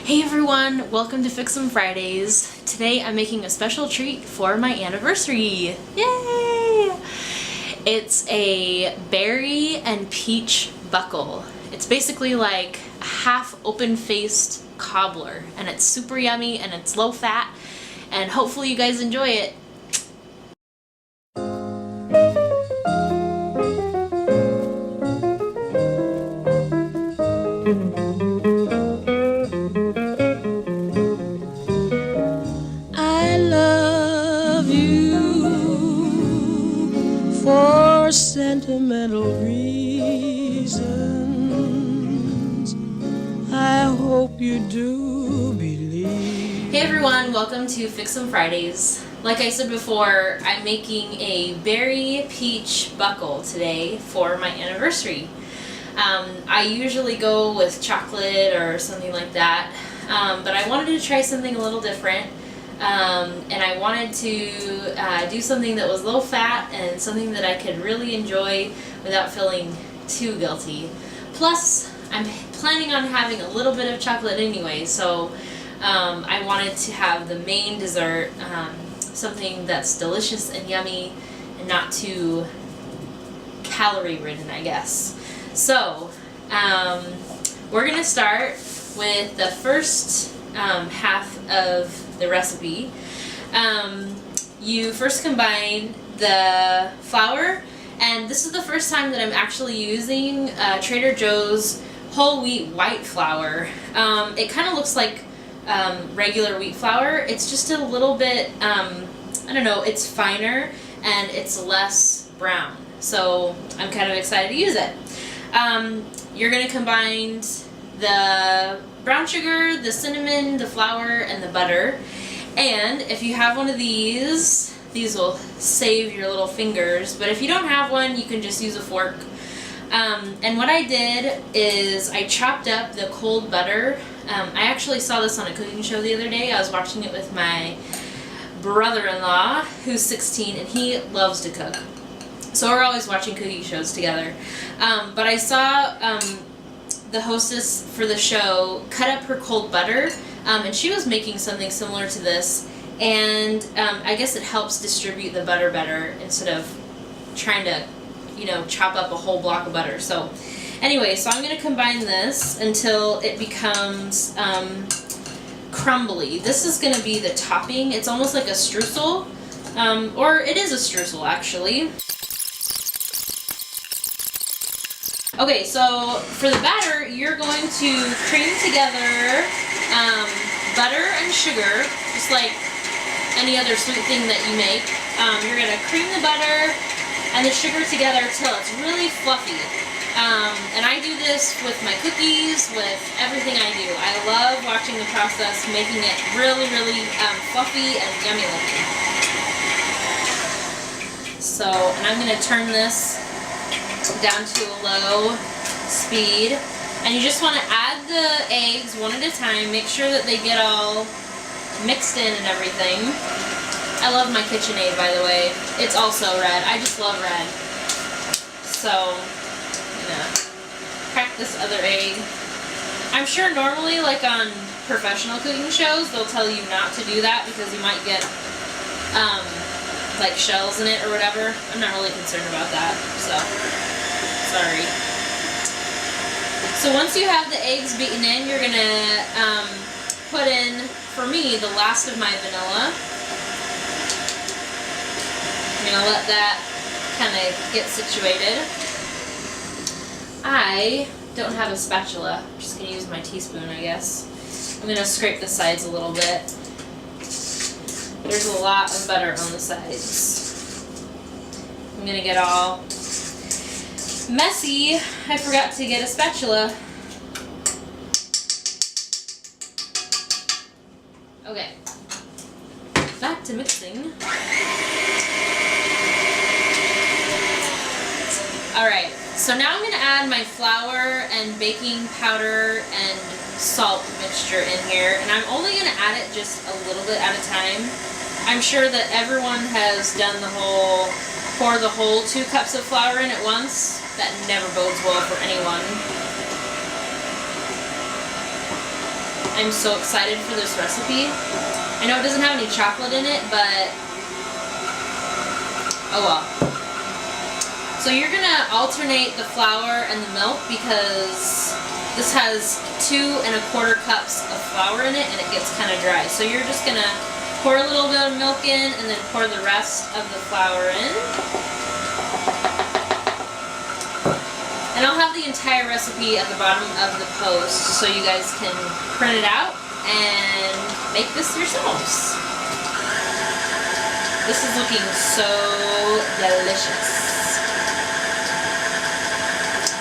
Hey everyone, welcome to Fix 'em Fridays. Today I'm making a special treat for my anniversary. Yay! It's a berry and peach buckle. It's basically like a half open-faced cobbler, and it's super yummy and it's low fat, and hopefully you guys enjoy it. I love you for sentimental reasons. I hope you do believe. Hey everyone, welcome to Fix 'em Fridays. Like I said before, I'm making a berry peach buckle today for my anniversary. I usually go with chocolate or something like that, but I wanted to try something a little different, and I wanted to do something that was low fat and something that I could really enjoy without feeling too guilty. Plus, I'm planning on having a little bit of chocolate anyway, so I wanted to have the main dessert, something that's delicious and yummy and not too calorie ridden, I guess. So we're gonna start with the first half of the recipe. You first combine the flour, and this is the first time that I'm actually using Trader Joe's whole wheat white flour. It kind of looks like regular wheat flour. It's just a little bit, I don't know, it's finer and it's less brown. So I'm kind of excited to use it. You're going to combine the brown sugar, the cinnamon, the flour, and the butter. And if you have one of these will save your little fingers. But if you don't have one, you can just use a fork. And what I did is I chopped up the cold butter. I actually saw this on a cooking show the other day. I was watching it with my brother-in-law, who's 16, and he loves to cook. So we're always watching cooking shows together. But I saw the hostess for the show cut up her cold butter, and she was making something similar to this. And I guess it helps distribute the butter better instead of trying to, chop up a whole block of butter. So anyway, so I'm going to combine this until it becomes crumbly. This is going to be the topping. It's almost like a streusel, or it is a streusel actually. Okay, so for the batter, you're going to cream together butter and sugar, just like any other sweet thing that you make. You're going to cream the butter and the sugar together till it's really fluffy. And I do this with my cookies, with everything I do. I love watching the process, making it really, really fluffy and yummy looking. So, and I'm going to turn this down to a low speed, and you just want to add the eggs one at a time. Make sure that they get all mixed in and everything. I love my KitchenAid, by the way. It's also red. I just love red. So I'm gonna crack this other egg. I'm sure normally, like on professional cooking shows, they'll tell you not to do that because you might get like shells in it or whatever. I'm not really concerned about that, so sorry. So once you have the eggs beaten in, you're gonna put in, for me, the last of my vanilla. I'm gonna let that kind of get situated. I don't have a spatula. I'm just gonna use my teaspoon, I guess. I'm gonna scrape the sides a little bit. There's a lot of butter on the sides. I'm gonna get all messy. I forgot to get a spatula. Okay, back to mixing. Alright, so now I'm going to add my flour and baking powder and salt mixture in here, and I'm only going to add it just a little bit at a time. I'm sure that everyone has done the whole, pour the whole 2 cups of flour in at once. That never bodes well for anyone. I'm so excited for this recipe. I know it doesn't have any chocolate in it, but oh well. So you're gonna alternate the flour and the milk because this has 2 1/4 cups of flour in it and it gets kind of dry. So you're just gonna pour a little bit of milk in and then pour the rest of the flour in. And I'll have the entire recipe at the bottom of the post so you guys can print it out and make this yourselves. This is looking so delicious.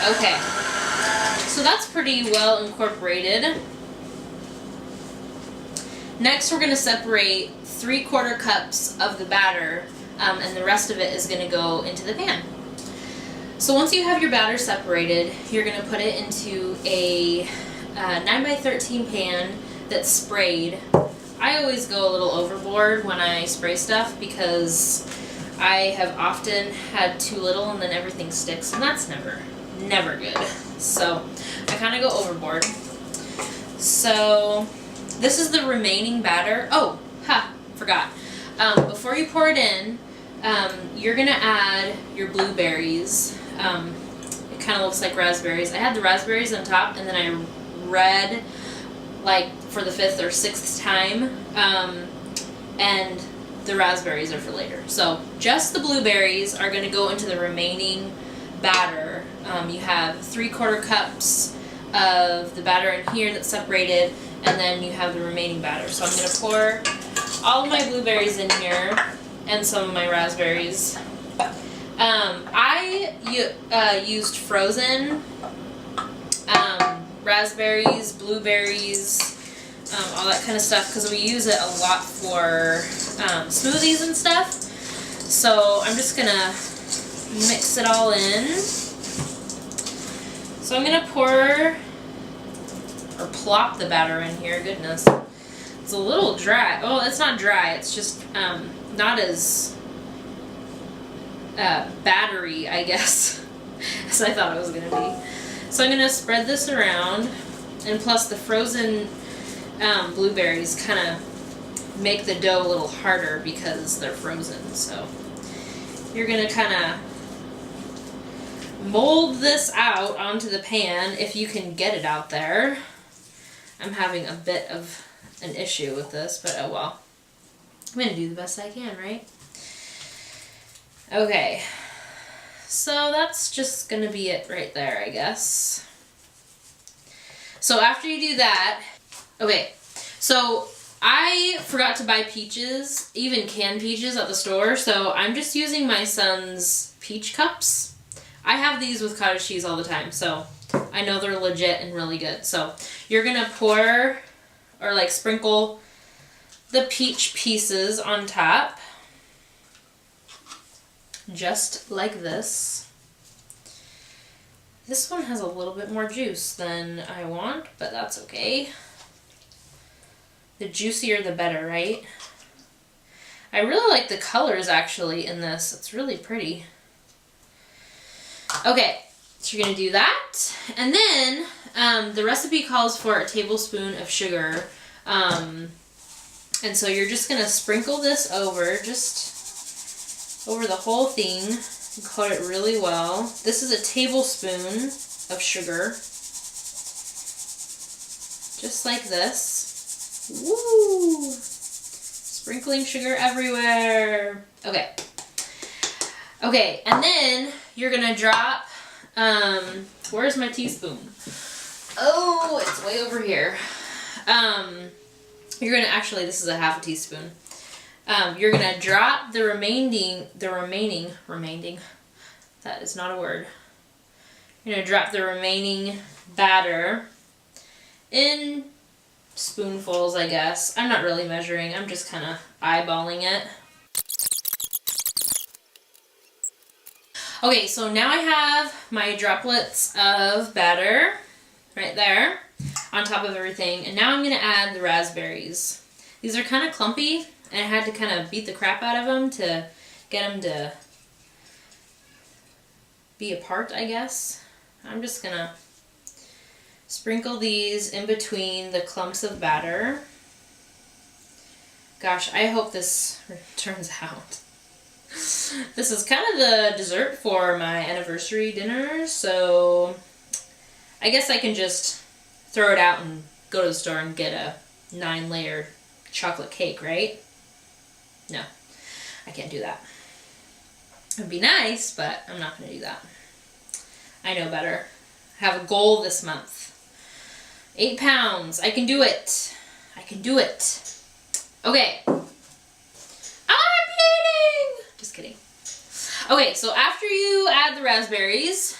Okay, so that's pretty well incorporated. Next we're going to separate 3/4 cups of the batter and the rest of it is going to go into the pan. So once you have your batter separated, you're going to put it into a 9x13 pan that's sprayed. I always go a little overboard when I spray stuff because I have often had too little and then everything sticks, and that's never good. So I kind of go overboard. So this is the remaining batter. Oh, forgot. Before you pour it in, you're gonna add your blueberries. It kind of looks like raspberries. I had the raspberries on top, and then I read like for the 5th or 6th time, and the raspberries are for later. So just the blueberries are gonna go into the remaining batter. You have 3/4 cups of the batter in here that's separated, and then you have the remaining batter. So I'm going to pour all of my blueberries in here and some of my raspberries. I used frozen raspberries, blueberries, all that kind of stuff because we use it a lot for smoothies and stuff. So I'm just going to mix it all in. So I'm going to pour or plop the batter in here. Goodness. It's a little dry. Oh, it's not dry. It's just not as battery, I guess, as I thought it was going to be. So I'm going to spread this around, and plus the frozen blueberries kind of make the dough a little harder because they're frozen. So you're going to kind of mold this out onto the pan if you can get it out there. I'm having a bit of an issue with this, but oh well. I'm going to do the best I can, right? Okay. So that's just going to be it right there, I guess. So after you do that, okay, so I forgot to buy peaches, even canned peaches at the store, so I'm just using my son's peach cups. I have these with cottage cheese all the time, so I know they're legit and really good. So you're going to pour or like sprinkle the peach pieces on top, just like this. This one has a little bit more juice than I want, but that's okay. The juicier the better, right? I really like the colors actually in this. It's really pretty. Okay, so you're going to do that. And then the recipe calls for a tablespoon of sugar. And so you're just going to sprinkle this over, just over the whole thing. Coat it really well. This is a tablespoon of sugar. Just like this. Woo! Sprinkling sugar everywhere. Okay. Okay, and then you're gonna drop, where's my teaspoon? Oh, it's way over here. You're gonna, actually, this is a half a teaspoon. You're gonna drop the remaining, that is not a word. You're gonna drop the remaining batter in spoonfuls, I guess. I'm not really measuring, I'm just kind of eyeballing it. Okay, so now I have my droplets of batter right there on top of everything, and now I'm going to add the raspberries. These are kind of clumpy, and I had to kind of beat the crap out of them to get them to be apart, I guess. I'm just going to Sprinkle these in between the clumps of batter. Gosh, I hope this turns out. This is kind of the dessert for my anniversary dinner, so I guess I can just throw it out and go to the store and get a 9-layer chocolate cake, right? No, I can't do that. It'd be nice, but I'm not going to do that. I know better. I have a goal this month. 8 pounds. I can do it. I can do it. Okay. I'm eating! Just kidding. Okay, so after you add the raspberries,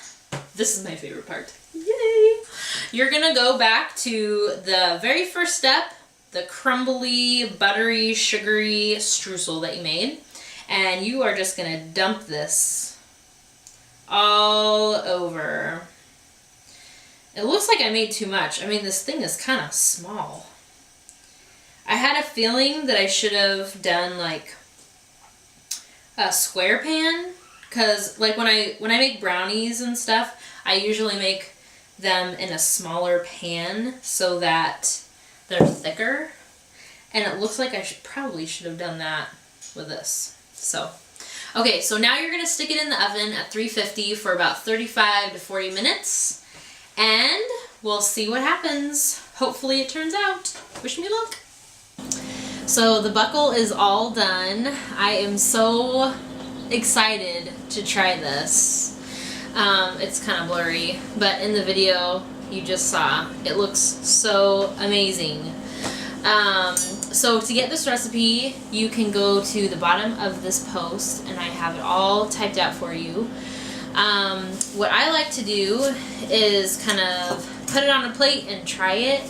this is my favorite part. Yay! You're gonna go back to the very first step, the crumbly, buttery, sugary streusel that you made. And you are just gonna dump this all over. It looks like I made too much. I mean, this thing is kind of small. I had a feeling that I should have done like a square pan, because like when I make brownies and stuff, I usually make them in a smaller pan so that they're thicker. And it looks like I probably should have done that with this. So, okay, so now you're gonna stick it in the oven at 350 for about 35 to 40 minutes. And we'll see what happens. Hopefully it turns out. Wish me luck. So the buckle is all done. I am so excited to try this. It's kind of blurry, but in the video you just saw, it looks so amazing. So to get this recipe, you can go to the bottom of this post and I have it all typed out for you. What I like to do is kind of put it on a plate and try it,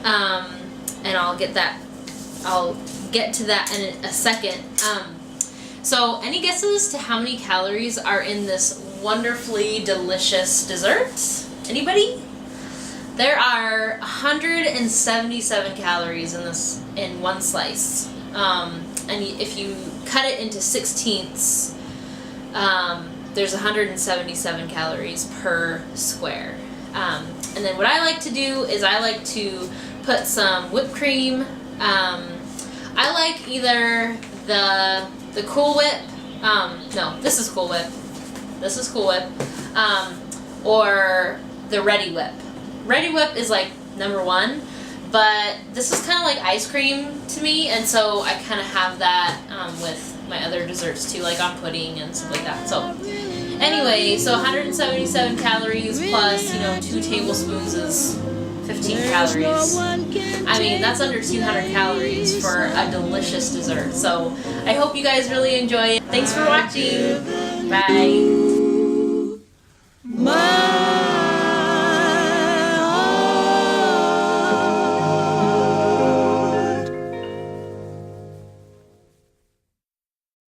and I'll get to that in a second. So any guesses to how many calories are in this wonderfully delicious dessert? Anybody? There are 177 calories in this, in one slice. And if you cut it into 16ths, there's 177 calories per square. And then what I like to do is I like to put some whipped cream. I like either the Cool Whip. No, this is Cool Whip. This is Cool Whip. Or the Ready Whip. Ready Whip is like #1, but this is kind of like ice cream to me, and so I kind of have that with my other desserts too, like on pudding and stuff like that. So anyway, so 177 calories plus, 2 tablespoons is 15 calories. I mean, that's under 200 calories for a delicious dessert. So I hope you guys really enjoy it. Thanks for watching. Bye.